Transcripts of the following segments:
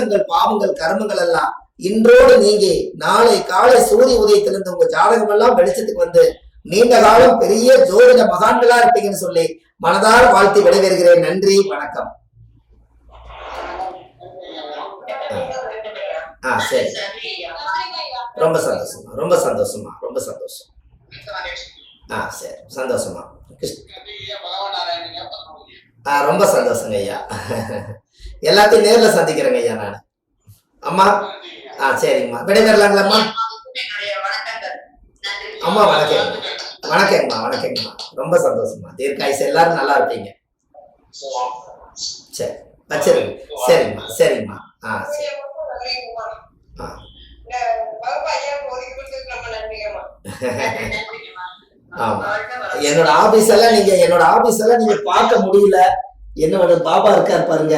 தோஷங்கள், பாவங்கள், கர்மங்கள் எல்லாம் இன்றோடு நீங்கி நாளை காலை சூரிய உதயத்திலிருந்து உங்க ஜாதகம் எல்லாம் வெளிச்சத்துக்கு வந்து நீண்ட காலம் பெரிய ஜோதிட மகான்களா இருப்பீங்கன்னு சொல்லி மனதார வாழ்த்தி விடைபெறுகிறேன். நன்றி, வணக்கம். சரி, ரொம்ப சந்தோஷமா, ரொம்ப சந்தோஷமா, ரொம்ப சந்தோஷம். சரி, சந்தோஷமா. ரொம்ப சந்தோஷங்க ஐயா. எல்லாத்தையும் நேர்ல சந்திக்கிறேங்க ஐயா நான். அம்மா சரிங்கம்மா, விடைபெறலாங்களாம்மா? அம்மா வணக்கம். வணக்கங்கம்மா, வணக்கங்கம்மா. ரொம்ப சந்தோஷமா. தீர்க்காயுசு, எல்லாரும் நல்லா இருப்பீங்க. சரி, வச்சிருங்க. சரிங்கம்மா, சரிங்கம்மா. சரி. ஆமா, என்னோட ஆபீஸ் எல்லாம் நீங்க பார்க்க முடியல. என்னோட பாபா இருக்காரு பாருங்க.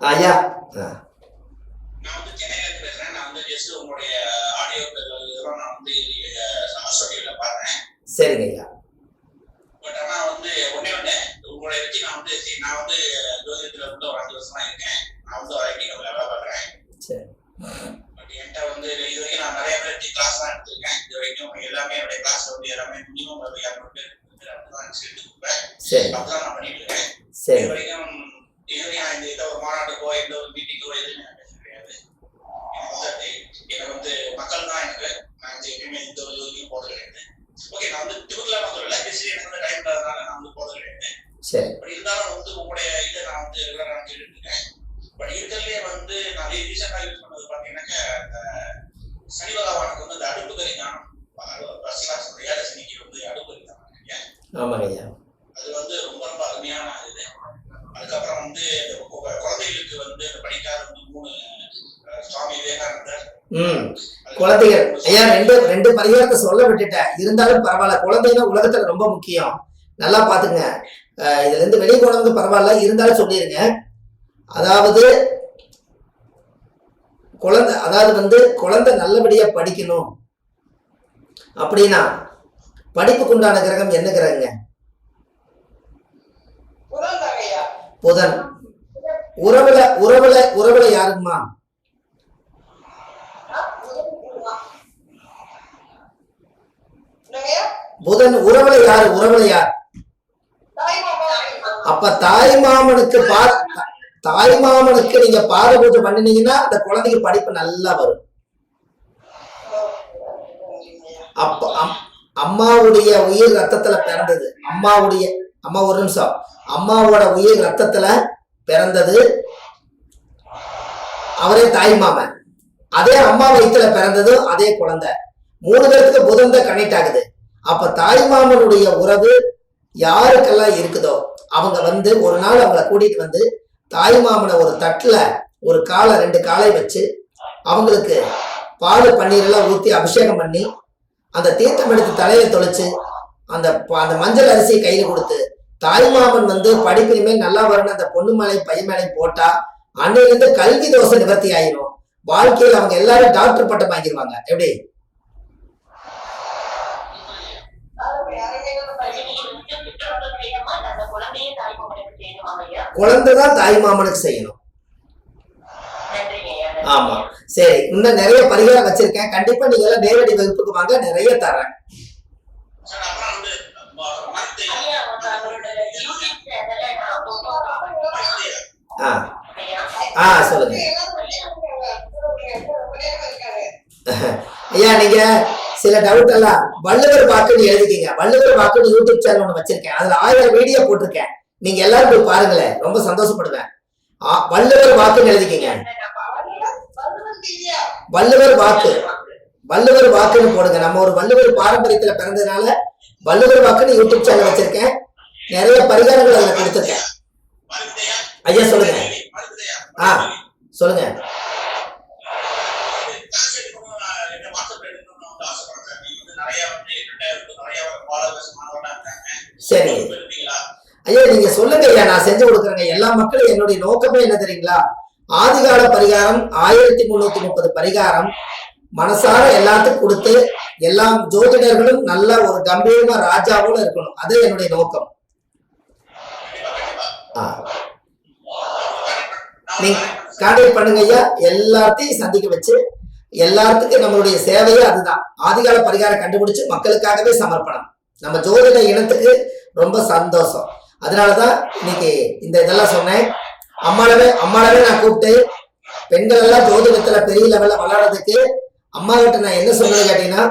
ஐயா சரிங்க ஐயா. குழந்தைகள் ஐயா ரெண்டு பரிகாரத்தை சொல்ல விட்டுட்டேன். இருந்தாலும் பரவாயில்ல, குழந்தைங்க உலகத்துல ரொம்ப முக்கியம். நல்லா பாத்துங்க. இதுல இருந்து வெளியே போனவங்க பரவாயில்ல, இருந்தாலும் சொல்லிருங்க. அதாவது குழந்தை நல்லபடியா படிக்கணும் அப்படின்னா படிப்புக்கு உண்டான கிரகம் என்ன கிரகங்க? புதன். உறவுல யாருங்கம்மா? புதன் உறவுல யார்? அப்ப தாய்மாமனுக்கு நீங்க பாதை பூஜை பண்ணினீங்கன்னா அந்த குழந்தைக்கு படிப்பு நல்லா வரும். அப்ப அம்மாவுடைய உயிர் ரத்தத்துல பிறந்தது. ஒரு நிமிஷம். அம்மாவோட உயிர் ரத்தத்துல பிறந்தது அவரே தாய்மாமன். அதே அம்மா வயிற்றுல பிறந்தது அதே குழந்தை. 3 பேருக்கு புதன் தான் கனெக்ட் ஆகுது. அப்ப தாய்மாமனுடைய உறவு யாருக்கெல்லாம் இருக்குதோ அவங்க ஒரு நாள் அவங்களை கூட்டிட்டு வந்து தாய்மாமனை ஒரு தட்டுல ஒரு காலை 2 காலை வச்சு அவங்களுக்கு பால் பன்னீர் எல்லாம் ஊத்தி அபிஷேகம் பண்ணி அந்த தீர்த்தம் எடுத்து தலையில தொலைச்சு அந்த மஞ்சள் அரிசியை கையில கொடுத்து தாய்மாமன் படிப்பு இனிமேல் நல்லா வரணும் அந்த பொண்ணு மேலே பையன் மேலே போட்டா அன்னையிலிருந்து கல்வி தோசை நிவர்த்தி ஆயிரும். வாழ்க்கையில் அவங்க எல்லாரும் டாக்டர் பட்டம் வாங்கிடுவாங்க. எப்படி? குழந்தைதான் தாய்மாமனுக்கு செய்யணும். ஆமா, சரி. இன்னும் நிறைய பரிகாரம் வச்சிருக்கேன். கண்டிப்பா நீங்க எல்லாம் நேரடி வகுப்புக்கு வாங்க, நிறைய தரேன். சொல்லுங்க ஐயா. நீங்க சில டவுட் எல்லாம் வள்ளுவர் வாக்குன்னு எழுதிக்கீங்க. வள்ளுவர் வாக்குன்னு யூடியூப் சேனல் ஒண்ணு வச்சிருக்கேன். அதுல 1000 வீடியோ போட்டிருக்கேன். நீங்க எல்லாரும் போய் பாருங்களேன், ரொம்ப சந்தோஷப்படுவேன். வள்ளுவர் வாக்குன்னு எழுதிக்கீங்க. வள்ளுவர் வாக்குன்னு போடுங்க. நம்ம ஒரு வள்ளுவர் பாரம்பரியத்துல பிறந்ததுனால வள்ளுவர் வாக்குன்னு யூடியூப் சேனல் வச்சிருக்கேன். நிறைய பரிகாரங்கள் அதுல கொடுத்துருக்கேன். ஐயா சொல்லுங்க. சொல்லுங்க. சரி ஐயா, நீங்க சொல்லுங்க ஐயா, நான் செஞ்சு கொடுக்குறேங்க. எல்லா மக்களும் என்னுடைய நோக்கமே என்ன தெரியுங்களா? ஆதிகால பரிகாரம் 1330 பரிகாரம் மனசார எல்லாத்துக்கும் கொடுத்து எல்லா ஜோதிடர்களும் நல்ல ஒரு கம்பீரமா ராஜாவோட இருக்கணும். அது என்னுடைய நோக்கம். நீங்க கான்டாக்ட் பண்ணுங்க ஐயா. எல்லாத்தையும் சந்திக்க வச்சு எல்லாத்துக்கும் நம்மளுடைய சேவையே அதுதான். ஆதிகால பரிகாரம் கண்டுபிடிச்சு மக்களுக்காகவே சமர்ப்பணம். நம்ம ஜோதிட இனத்துக்கு ரொம்ப சந்தோஷம். அதனாலதான் இன்னைக்கு இந்த இதெல்லாம் சொன்னேன். அம்மாவே நான் கூப்பிட்டு பெண்கள் எல்லாம் ஜோதிடத்துல பெரிய லெவல்ல வளர்றதுக்கு அம்மா கிட்ட நான் என்ன சொன்னது கேட்டீங்கன்னா,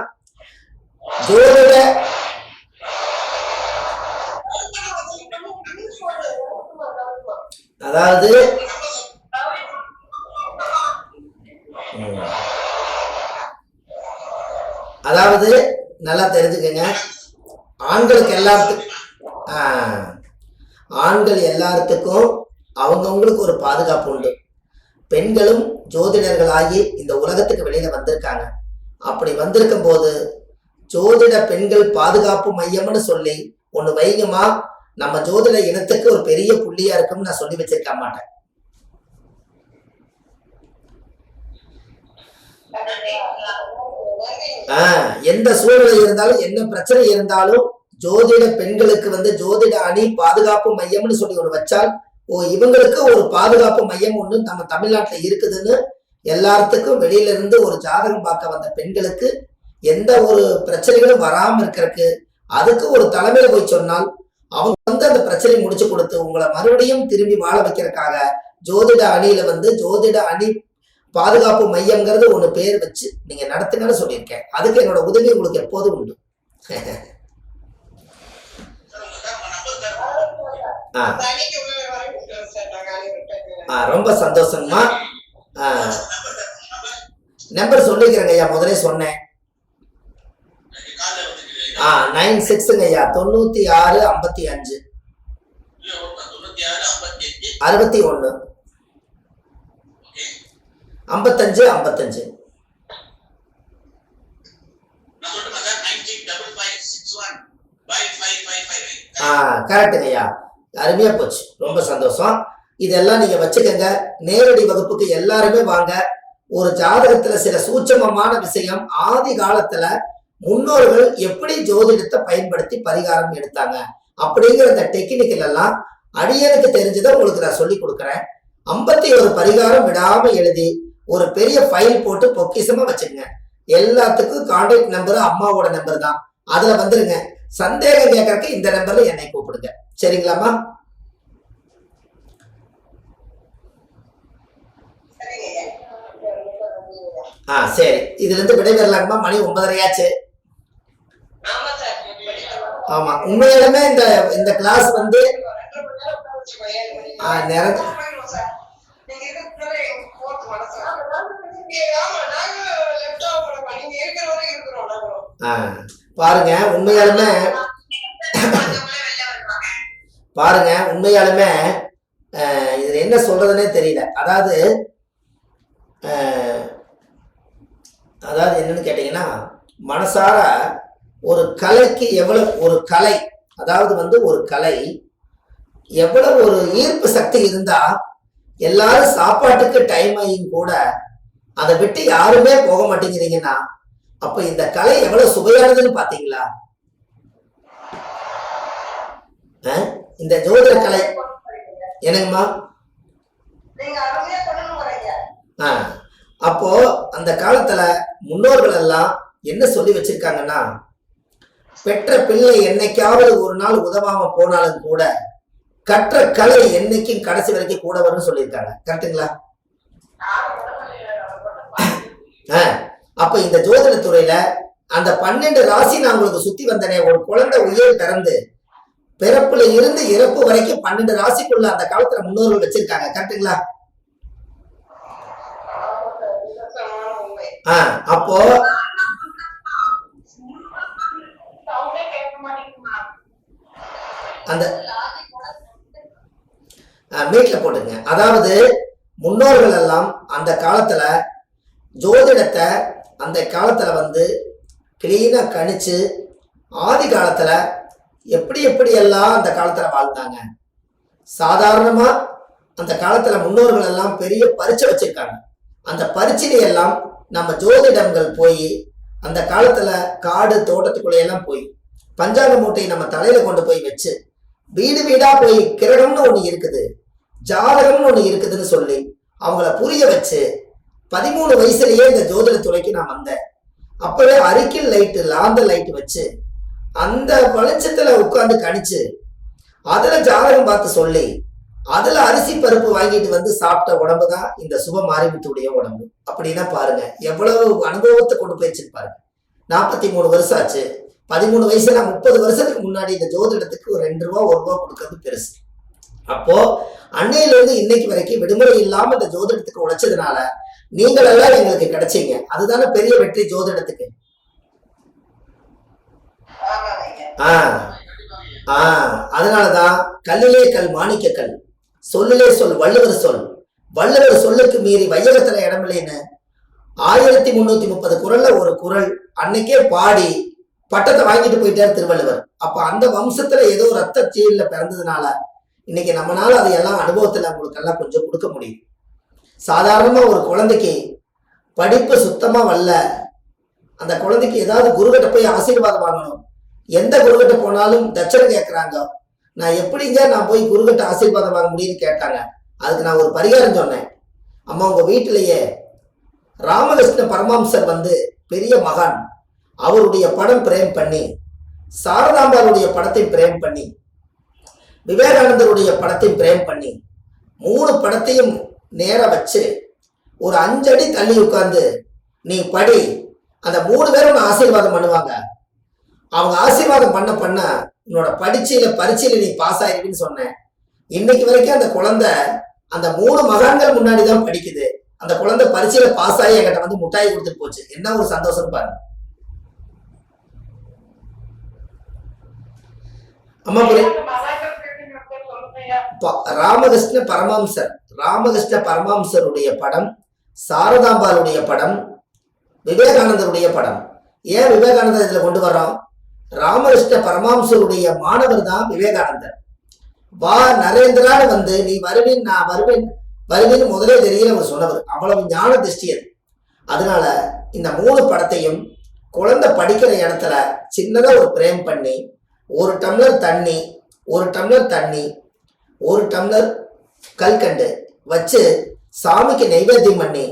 ஜோதிட அதாவது நல்லா தெரிஞ்சுக்கங்க. ஆண்கள் எல்லாத்துக்கும் அவங்கவுங்களுக்கு ஒரு பாதுகாப்பு உண்டு. பெண்களும் ஜோதிடர்களாகி இந்த உலகத்துக்கு வெளியில வந்திருக்காங்க. அப்படி வந்திருக்கும் போது ஜோதிட பெண்கள் பாதுகாப்பு மையம்னு சொல்லி ஒண்ணு வைங்கம்மா. நம்ம ஜோதிட இனத்துக்கு ஒரு பெரிய புள்ளியா இருக்கும்னு நான் சொல்லி வச்சிருக்க மாட்டேன். எந்த சூழ்நிலை இருந்தாலும் என்ன பிரச்சனை இருந்தாலும் ஜோதிட பெண்களுக்கு ஜோதிட அணி பாதுகாப்பு மையம்னு சொல்லி ஒண்ணு வச்சால், இவங்களுக்கு ஒரு பாதுகாப்பு மையம் ஒண்ணு நம்ம தமிழ்நாட்டுல இருக்குதுன்னு எல்லாத்துக்கும் வெளியில இருந்து ஒரு ஜாதகம் பார்க்க வந்த பெண்களுக்கு எந்த ஒரு பிரச்சனைகளும் வராம இருக்கிறதுக்கு அதுக்கு ஒரு தலைமையில போய் சொன்னால் அவங்க அந்த பிரச்சனையை முடிச்சு கொடுத்து உங்களை மறுபடியும் திரும்பி வாழ வைக்கிறதுக்காக ஜோதிட அணியில ஜோதிட அணி பாதுகாப்பு மையம்ங்கிறது ஒண்ணு பேர் வச்சு நீங்க நடத்துங்கன்னு சொல்லியிருக்கேன். அதுக்கு என்னோட உதவி உங்களுக்கு எப்போதும் உண்டு. ரொம்ப சந்தோஷம்மா. நம்பர் சொல்லிக்கிறேங்க ஐயா, முதலே சொன்னேன். 96 ஐயா, 96 55 61 55 55. கரெக்டுங்க ஐயா, அருமையா போச்சு, ரொம்ப சந்தோஷம். இதெல்லாம் நீங்க வச்சுக்கோங்க. நேரடி வகுப்புக்கு எல்லாருமே வாங்க. ஒரு ஜாதகத்துல சில சூட்சமமான விஷயம், ஆதி காலத்துல முன்னோர்கள் எப்படி ஜோதிடத்தை பயன்படுத்தி பரிகாரம் எடுத்தாங்க அப்படிங்கிற இந்த டெக்னிக்கல் எல்லாம் அடியனுக்கு தெரிஞ்சதை உங்களுக்கு நான் சொல்லி கொடுக்குறேன். 51 பரிகாரம் விடாம எழுதி ஒரு பெரிய ஃபைல் போட்டு பொக்கிசமா வச்சுக்கங்க. எல்லாத்துக்கும் கான்டாக்ட் நம்பர் அம்மாவோட நம்பர் தான், அதுல வந்துருங்க. சந்தேகம் கேட்கறதுக்கு இந்த நம்பர்ல என்னை கூப்பிடுங்க. சரிங்களாமா? சரி, இதுல இருந்து விடைபெறலாங்கம்மா. மணி 9:30 ஆமா, உண்மையாலுமே இந்த கிளாஸ் பாருங்க. உண்மையாலுமே இதுல என்ன சொல்றதுன்னே தெரியல. அதாவது என்னன்னு கேட்டீங்கன்னா, மனசார ஒரு கலைக்கு எவ்வளவு ஒரு கலை, அதாவது ஒரு கலை எவ்வளவு ஒரு ஈர்ப்பு சக்தி இருந்தா எல்லாரும் சாப்பாட்டுக்கு டைம் ஆகியும் கூட அதை விட்டு யாருமே போக மாட்டேங்கிறீங்கன்னா அப்ப இந்த கலை எவ்வளவு சுவையானதுன்னு பாத்தீங்களா? இந்த ஜோதிட கலை என்னங்கம்மா? அப்போ அந்த காலத்துல முன்னோர்கள் எல்லாம் என்ன சொல்லி வச்சிருக்காங்கன்னா, பெற்ற பிள்ளை என்னைக்காவது ஒரு நாள் உதவாம போனாலும் கூட கற்ற கலை என்னைக்கும் கடைசி வரைக்கும் கூட வரும்னு சொல்லியிருக்காங்க. கரெக்டுங்களா? அப்ப இந்த ஜோதிட துறையில அந்த 12 ராசி நான் உங்களுக்கு சுத்தி வந்தனே, ஒரு குழந்தை உயிர் பிறந்து பிறப்புல இருந்து இறப்பு வரைக்கும் 12 ராசிக்குள்ள அந்த காலத்துல முன்னோர்கள் வச்சிருக்காங்க. கரெக்டுங்களா? அப்போ அந்த மீட்ல போட்டுங்க. அதாவது முன்னோர்கள் எல்லாம் அந்த காலத்துல ஜோதிடத்தை அந்த காலத்துல கிளீனா கணிச்சு ஆதி காலத்துல எப்படி எல்லாம் அந்த காலத்துல வாழ்ந்தாங்க. சாதாரணமா அந்த காலத்துல முன்னோர்கள் எல்லாம் பெரிய பரீட்சை வச்சிருக்காங்க. அந்த பரீட்சையில எல்லாம் நம்ம ஜோதிடங்கள் போய் அந்த காலத்துல காடு தோட்டத்துக்குள்ள எல்லாம் போய் பஞ்சாங்க மூட்டையை நம்ம தலையில கொண்டு போய் வச்சு வீடு வீடா போய் கிரகம்னு ஒண்ணு இருக்குது, ஜாதகம்னு ஒண்ணு இருக்குதுன்னு சொல்லி அவங்கள புரிய வச்சு 13 வயசுலயே இந்த ஜோதிட துறைக்கு நான் வந்தேன். அப்பவே அரிக்கல் லைட்டு லாந்த லைட் வச்சு அந்த வெளிச்சத்துல உட்கார்ந்து கணிச்சு அதுல ஜாதகம் பார்த்து சொல்லி அதுல அரிசி பருப்பு வாங்கிட்டு வந்து சாப்பிட்ட உடம்பு தான் இந்த சுப மாரிமுத்துடைய உடம்பு. அப்படின்னா பாருங்க எவ்வளவு அனுபவத்தை கொண்டு போயிடுச்சு பாருங்க. 43 வருஷம் ஆச்சு. 13 வயசுல 30 வருஷத்துக்கு முன்னாடி இந்த ஜோதிடத்துக்கு ஒரு 2 ரூபா 1 ரூபா கொடுக்கறது பெருசு. அப்போ அன்னையில இருந்து இன்னைக்கு வரைக்கும் விடுமுறை இல்லாம இந்த ஜோதிடத்துக்கு உழைச்சதுனால நீங்கள் எல்லாம் எங்களுக்கு கிடைச்சீங்க. அதுதானே பெரிய வெற்றி ஜோதிடத்துக்கு. அதனாலதான் கல்லிலே கல் மாணிக்க கல், சொல்லிலே சொல் வள்ளுவர் சொல், வள்ளுவர் சொல்லுக்கு மீறி வையகத்துல இடமில்லைன்னு 1330 குறள்ல ஒரு குறள் அன்னைக்கே பாடி பட்டத்தை வாங்கிட்டு போயிட்டார் திருவள்ளுவர். அப்ப அந்த வம்சத்துல ஏதோ ரத்த சீல்ல பிறந்ததுனால இன்னைக்கு நம்மளால அதையெல்லாம் அனுபவத்துல உங்களுக்கு எல்லாம் கொஞ்சம் கொடுக்க முடியும். சாதாரணமா ஒரு குழந்தைக்கு படிப்பு சுத்தமா வரல, அந்த குழந்தைக்கு ஏதாவது குருகிட்ட போய் ஆசீர்வாதம் வாங்கணும். எந்த குருகிட்ட போனாலும் தட்சணை கேட்கறாங்க. நான் எப்படிங்க நான் போய் குருகிட்ட ஆசீர்வாதம் வாங்க முடியும்னு கேட்டாங்க. அதுக்கு நான் ஒரு பரிகாரம் சொன்னேன். அம்மா உங்க வீட்டிலேயே ராமகிருஷ்ண பரமஹம்சர் பெரிய மகான், அவருடைய படம் பிரேம் பண்ணி, சாரதாம்பாளுடைய படத்தை பிரேம் பண்ணி, விவேகானந்தருடைய படத்தை பிரேம் பண்ணி 3 படத்தையும் நேர வச்சு ஒரு 5 அடி தள்ளி உட்கார்ந்து நீ படி, அந்த 3 பேரும் ஆசீர்வாதம் பண்ணுவாங்க. அவங்க ஆசீர்வாதம் பண்ண உன்னோட பரீட்சையில நீ பாஸ் ஆயிருக்குன்னு சொன்னேன். இன்னைக்கு வரைக்கும் அந்த குழந்தை அந்த 3 மகான்கள் முன்னாடிதான் படிக்குது. அந்த குழந்தை பரீட்சையில பாஸ் ஆகி என்கிட்ட முட்டாய் கொடுத்துட்டு போச்சு. என்ன ஒரு சந்தோஷம் பாருங்க. அம்மா ராமகிருஷ்ண பரமஹம்சர், ராமகிருஷ்ண பரமஹம்சருடைய படம், சாரதாம்பாளுடைய படம், விவேகானந்தருடைய படம். ஏன் விவேகானந்தர் இதுல கொண்டு வர்றோம்? ராமகிருஷ்ண பரமஹம்சருடைய மாணவர் தான் விவேகானந்தர். வா நரேந்திரான்னு நீ வருவேன் நான் வருவேன்னு முதலே தெரியல அவர் சொன்னவர். அவ்வளவு ஞான திருஷ்டி அது. அதனால இந்த 3 படத்தையும் குழந்தை படிக்கிற இடத்துல சின்னதா ஒரு பிரேம் பண்ணி 1 டம்ளர் தண்ணி 1 டம்ளர் தண்ணி 1 டம்ளர் கல்கண்டு வச்சு சாமிக்கு நைவேத்தியம் பண்ணி